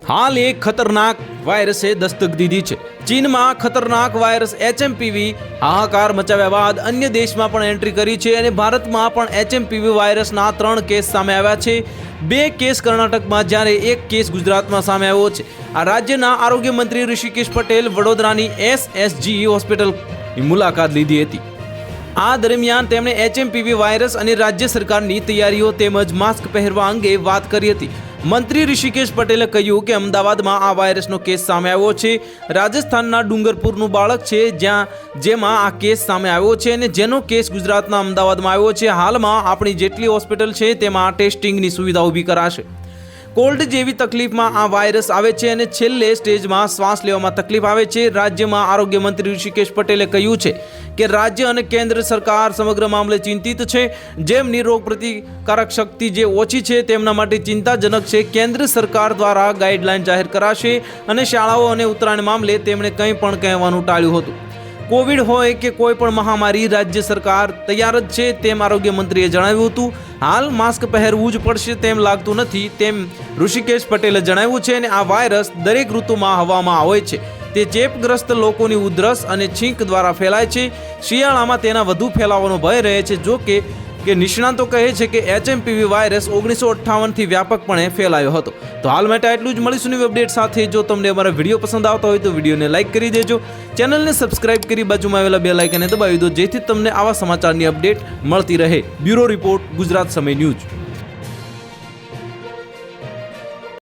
हाल एक खतरनाक વાયરસે દસ્તક દીધી છે। ચીનમાં ખતરનાક વાયરસ HMPV હાહાકાર મચાવ્યા બાદ અન્ય દેશમાં પણ એન્ટ્રી કરી છે અને ભારતમાં પણ HMPV વાયરસના 3 કેસ સામે આવ્યા છે। 2 કેસ કર્ણાટકમાં જ્યારે 1 કેસ ગુજરાતમાં સામે આવ્યો છે। આ રાજ્યના આરોગ્ય મંત્રી ઋષિકેશ પટેલ વડોદરાની SSG હોસ્પિટલની મુલાકાત લીધી હતી। આ દરમિયાન તેમણે HMPV વાયરસ અને રાજ્ય સરકારની તૈયારીઓ તેમજ માસ્ક પહેરવા અંગે વાત કરી હતી। મંત્રી ઋષિકેશ પટેલે કહ્યું કે અમદાવાદમાં આ વાયરસનો કેસ સામે આવ્યો છે। રાજસ્થાનના ડુંગરપુરનું બાળક છે જેમાં આ કેસ સામે આવ્યો છે અને જેનો કેસ ગુજરાતના અમદાવાદમાં આવ્યો છે। હાલમાં આપણી જેટલી હોસ્પિટલ છે તેમાં ટેસ્ટિંગની સુવિધા ઊભી કરાશે। કોલ્ડ જેવી તકલીફમાં આ વાયરસ આવે છે અને છેલ્લે સ્ટેજમાં શ્વાસ લેવામાં તકલીફ આવે છે। રાજ્યમાં આરોગ્ય મંત્રી ઋષિકેશ પટેલે કહ્યું છે કે રાજ્ય અને કેન્દ્ર સરકાર સમગ્ર મામલે ચિંતિત છે। જેમની રોગ પ્રતિકારક શક્તિ જે ઓછી છે તેમના માટે ચિંતાજનક છે। કેન્દ્ર સરકાર દ્વારા ગાઈડલાઈન જાહેર કરાશે અને શાળાઓ અને ઉત્તરાયણ મામલે તેમણે કંઈ પણ કહેવાનું ટાળ્યું હતું। કોવિડ હોય કે કોઈ પણ મહામારી રાજ્ય સરકાર તૈયાર જ છે તેમ આરોગ્ય મંત્રીએ જણાવ્યું હતું। હાલ માસ્ક પહેરવું જ પડશે તેમ લાગતું નથી તેમ ઋષિકેશ પટેલે જણાવ્યું છે અને આ વાયરસ દરેક ઋતુમાં હવામાં આવે છે। તે ચેપગ્રસ્ત લોકોની ઉધરસ અને છીંક દ્વારા ફેલાય છે। શિયાળામાં તેના વધુ ફેલાવાનો ભય રહે છે। જો કે નિષ્ણાતો કહે છે કે HMPV વાયરસ 1958થી વ્યાપકપણે ફેલાયો હતો। તો હાલ માટે આટલું જ। મળીશું નવી અપડેટ સાથે। જો તમને અમારા વિડીયો પસંદ આવતા હોય તો વિડીયોને લાઇક કરી દેજો, ચેનલને સબસ્ક્રાઇબ કરી બાજુમાં આવેલા બેલ આઇકનને દબાવી દો જેથી તમને આવા સમાચારની અપડેટ મળતી રહે। બ્યુરો રિપોર્ટ, ગુજરાત સમય ન્યૂઝ।